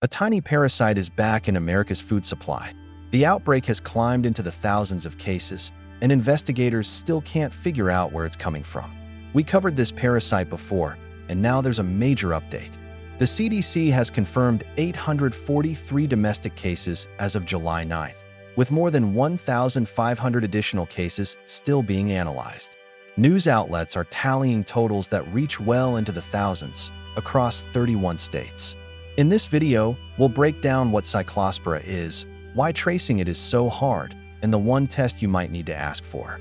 A tiny parasite is back in America's food supply. The outbreak has climbed into the thousands of cases, and investigators still can't figure out where it's coming from. We covered this parasite before, and now there's a major update. The CDC has confirmed 843 domestic cases as of July 9th, with more than 1,500 additional cases still being analyzed. News outlets are tallying totals that reach well into the thousands across 31 states. In this video, we'll break down what Cyclospora is, why tracing it is so hard, and the one test you might need to ask for.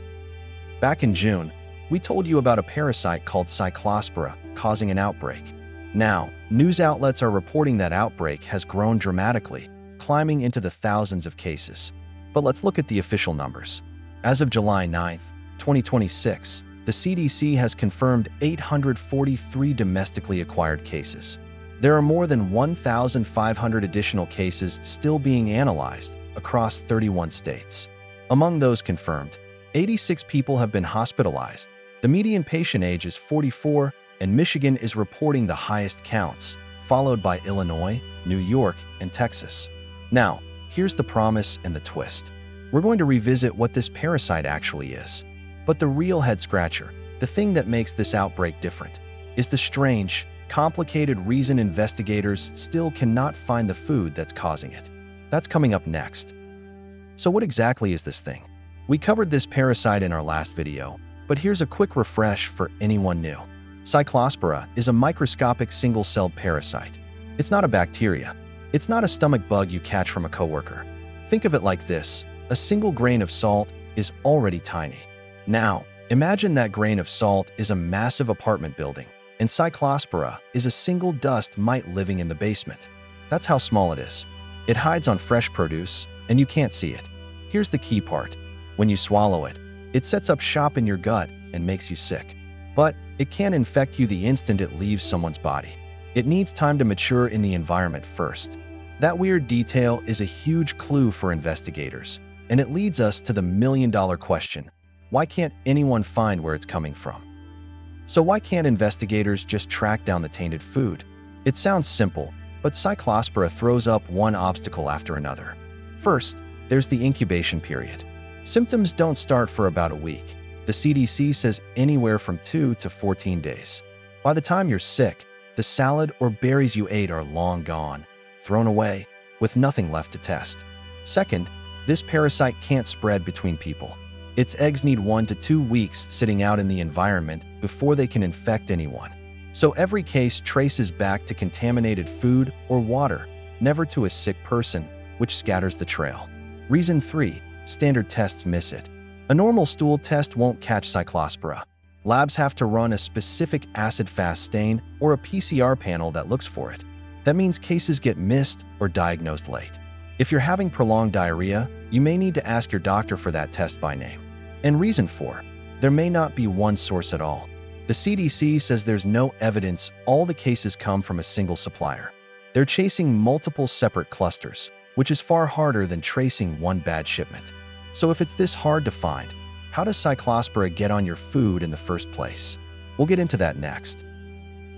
Back in June, we told you about a parasite called Cyclospora causing an outbreak. Now, news outlets are reporting that outbreak has grown dramatically, climbing into the thousands of cases. But let's look at the official numbers. As of July 9th, 2026, the CDC has confirmed 843 domestically acquired cases. There are more than 1,500 additional cases still being analyzed across 31 states. Among those confirmed, 86 people have been hospitalized. The median patient age is 44, and Michigan is reporting the highest counts, followed by Illinois, New York, and Texas. Now, here's the promise and the twist. We're going to revisit what this parasite actually is. But the real head-scratcher, the thing that makes this outbreak different, is the strange, complicated reason investigators still cannot find the food that's causing it. That's coming up next. So what exactly is this thing? We covered this parasite in our last video, but here's a quick refresh for anyone new. Cyclospora is a microscopic single-celled parasite. It's not a bacteria. It's not a stomach bug you catch from a coworker. Think of it like this: a single grain of salt is already tiny. Now, imagine that grain of salt is a massive apartment building, and Cyclospora is a single dust mite living in the basement. That's how small it is. It hides on fresh produce, and you can't see it. Here's the key part. When you swallow it, it sets up shop in your gut and makes you sick. But it can infect you the instant it leaves someone's body. It needs time to mature in the environment first. That weird detail is a huge clue for investigators, and it leads us to the million-dollar question: why can't anyone find where it's coming from? So why can't investigators just track down the tainted food? It sounds simple, but Cyclospora throws up one obstacle after another. First, there's the incubation period. Symptoms don't start for about a week. The CDC says anywhere from 2 to 14 days. By the time you're sick, the salad or berries you ate are long gone, thrown away, with nothing left to test. Second, this parasite can't spread between people. Its eggs need 1 to 2 weeks sitting out in the environment before they can infect anyone. So every case traces back to contaminated food or water, never to a sick person, which scatters the trail. Reason 3, standard tests miss it. A normal stool test won't catch Cyclospora. Labs have to run a specific acid-fast stain or a PCR panel that looks for it. That means cases get missed or diagnosed late. If you're having prolonged diarrhea, you may need to ask your doctor for that test by name. And reason 4, there may not be one source at all. The CDC says there's no evidence all the cases come from a single supplier. They're chasing multiple separate clusters, which is far harder than tracing one bad shipment. So if it's this hard to find, how does Cyclospora get on your food in the first place? We'll get into that next.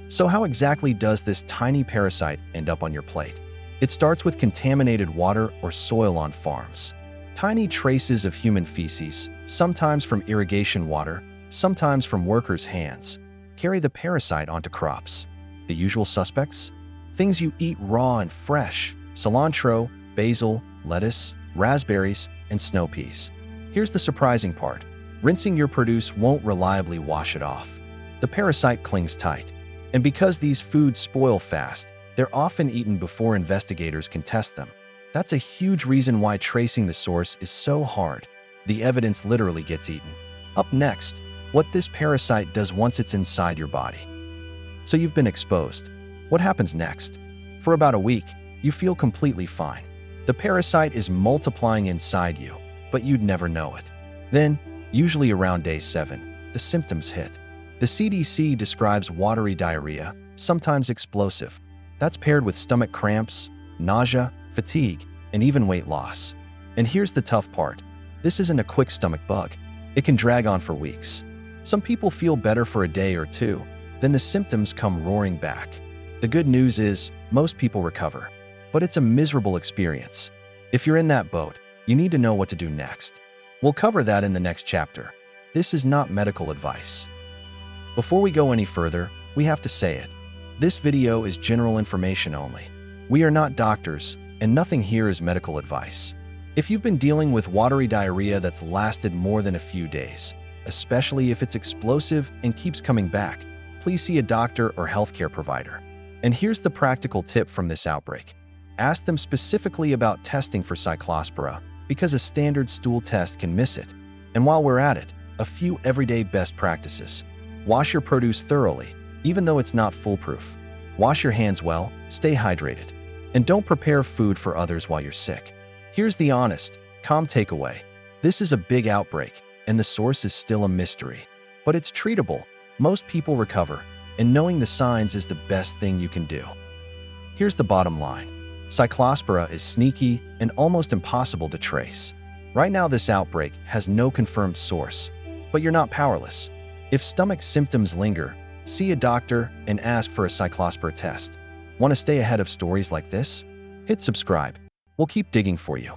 So how exactly does this tiny parasite end up on your plate? It starts with contaminated water or soil on farms. Tiny traces of human feces, sometimes from irrigation water, sometimes from workers' hands, carry the parasite onto crops. The usual suspects? Things you eat raw and fresh: cilantro, basil, lettuce, raspberries, and snow peas. Here's the surprising part. Rinsing your produce won't reliably wash it off. The parasite clings tight. And because these foods spoil fast, they're often eaten before investigators can test them. That's a huge reason why tracing the source is so hard. The evidence literally gets eaten. Up next, what this parasite does once it's inside your body. So you've been exposed. What happens next? For about a week, you feel completely fine. The parasite is multiplying inside you, but you'd never know it. Then, usually around day 7, the symptoms hit. The CDC describes watery diarrhea, sometimes explosive. That's paired with stomach cramps, nausea, fatigue, and even weight loss. And here's the tough part. This isn't a quick stomach bug. It can drag on for weeks. Some people feel better for a day or two, then the symptoms come roaring back. The good news is, most people recover. but it's a miserable experience. If you're in that boat, you need to know what to do next. We'll cover that in the next chapter. This is not medical advice. Before we go any further, we have to say it. This video is general information only. We are not doctors, and nothing here is medical advice. If you've been dealing with watery diarrhea that's lasted more than a few days, especially if it's explosive and keeps coming back, please see a doctor or healthcare provider. And here's the practical tip from this outbreak. Ask them specifically about testing for Cyclospora, because a standard stool test can miss it. And while we're at it, a few everyday best practices. Wash your produce thoroughly, even though it's not foolproof. Wash your hands well, stay hydrated, and don't prepare food for others while you're sick. Here's the honest, calm takeaway. This is a big outbreak, and the source is still a mystery. But it's treatable, most people recover, and knowing the signs is the best thing you can do. Here's the bottom line. Cyclospora is sneaky and almost impossible to trace. Right now this outbreak has no confirmed source, but you're not powerless. If stomach symptoms linger, see a doctor and ask for a Cyclospora test. Want to stay ahead of stories like this? Hit subscribe. We'll keep digging for you.